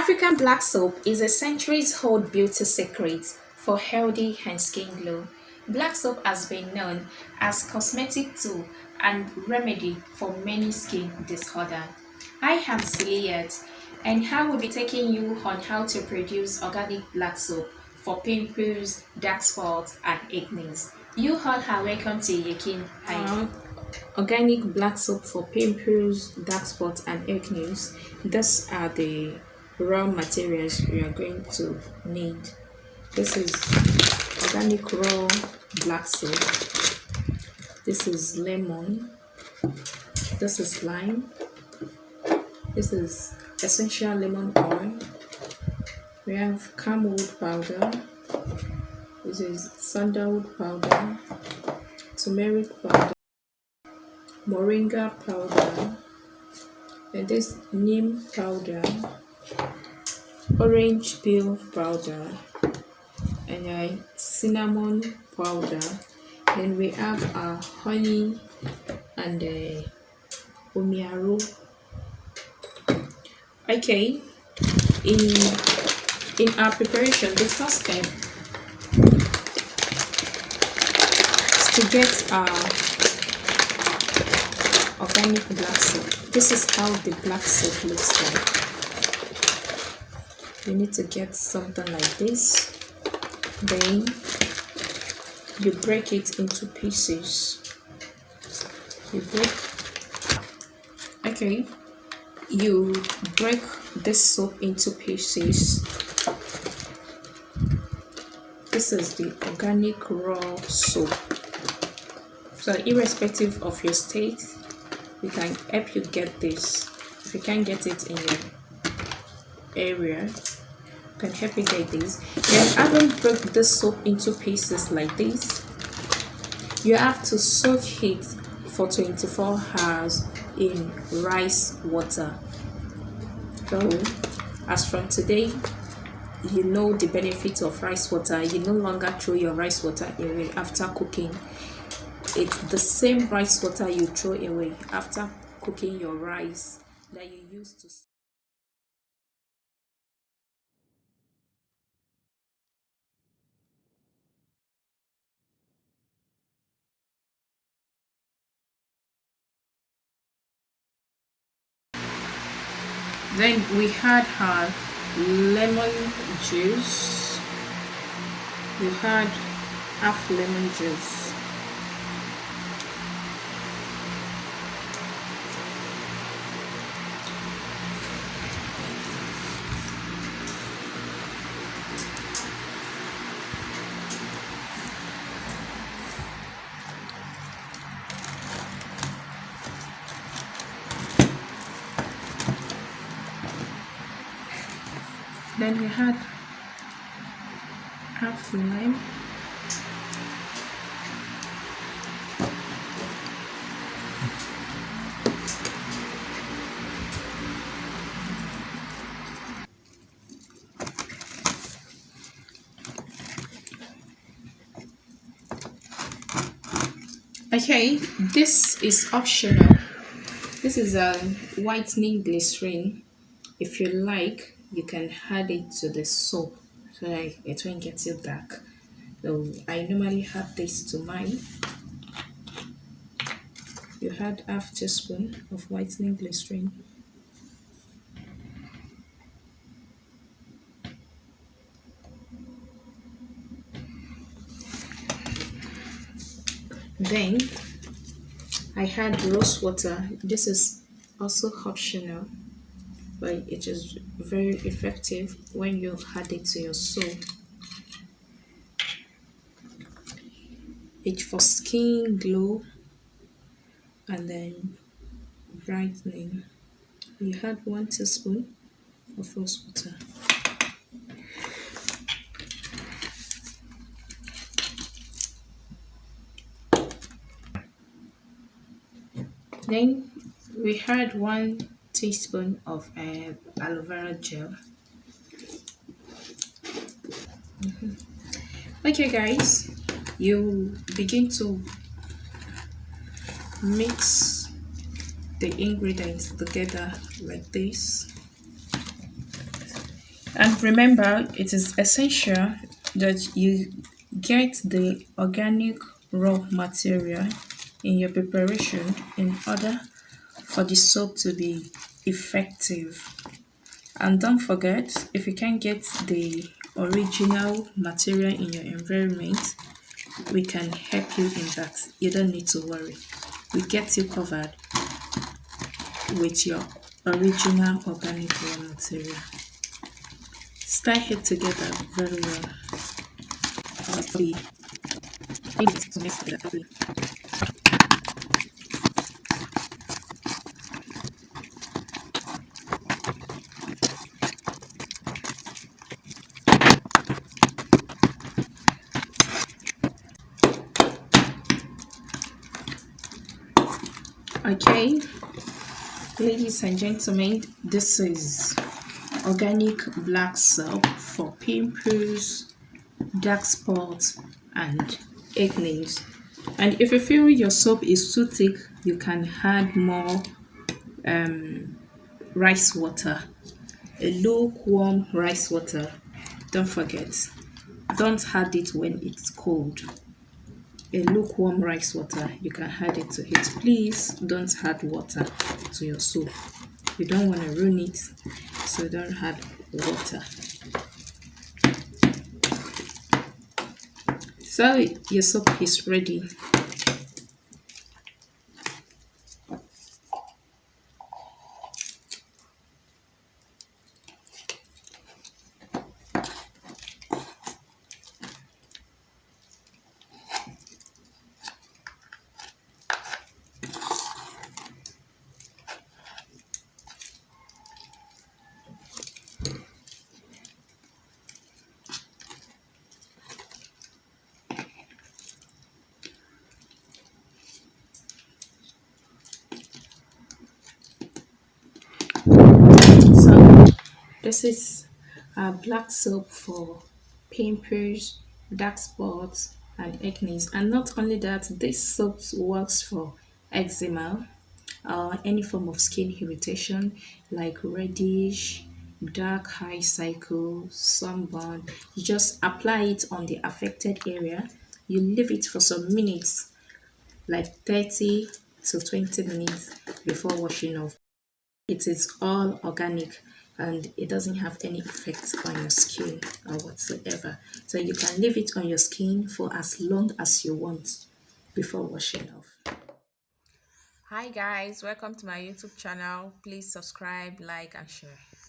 African black soap is a centuries-old beauty secret for healthy and skin glow. Black soap has been known as cosmetic tool and remedy for many skin disorders. I am Celiet, and I will be taking you on how to produce organic black soap for pimples, dark spots, and acne. You all are welcome to Yakin High. Organic black soap for pimples, dark spots, and acne. These are the raw materials we are going to need. This is organic raw black soap. This is lemon. This is lime. This is essential lemon oil. We have camwood powder. This is sandalwood powder, turmeric powder, moringa powder, and this neem powder, orange peel powder, and a cinnamon powder. Then we have honey and umiaro. Okay, in our preparation, the first step is to get our organic black soap. This is how the black soap looks like. You need to get something like this. Then you break it into pieces. You break this soap into pieces. This is the organic raw soap. So irrespective of your state, we can help you get this. If you can't get it in your area, can help you get this. Then having broke this soap into pieces like this, you have to soak it for 24 hours in rice water. So as from today, you know the benefits of rice water. You no longer throw your rice water away after cooking. It's the same rice water you throw away after cooking your rice that you use to. Then we had our lemon juice. We had half lemon juice. Then we had half lime. Okay, this is optional. This is a whitening glycerin. If you like, you can add it to the soap so that it won't get you dark. So I normally add this to mine. You add half teaspoon of whitening glycerin. Then I add rose water. This is also optional, but it is very effective when you add it to your soap. It's for skin glow and then brightening. You add 1 teaspoon of rose water. Then we add 1 teaspoon of aloe vera gel. Okay guys, you begin to mix the ingredients together like this. And remember, it is essential that you get the organic raw material in your preparation in order for the soap to be effective. And don't forget, if you can't get the original material in your environment, we can help you in that. You don't need to worry. We get you covered with your original organic raw material. Stir it together very well. The aim is to mix together properly. Okay, ladies and gentlemen, this is organic black soap for pimples, dark spots, and acne. And if you feel your soap is too thick, you can add more rice water, a lukewarm rice water. Don't forget, don't add it when it's cold. A lukewarm rice water, you can add it to it. Please don't add water to your soup. You don't want to ruin it, so don't add water. So your soup is ready. So this is black soap for pimples, dark spots, and acne. And not only that, this soap works for eczema, any form of skin irritation like reddish, dark eye cycle, sunburn. You just apply it on the affected area. You leave it for some minutes, like 30 to 20 minutes before washing off. It is all organic and it doesn't have any effects on your skin or whatsoever. So you can leave it on your skin for as long as you want before washing off. Hi guys, welcome to my YouTube channel. Please subscribe, like, and share.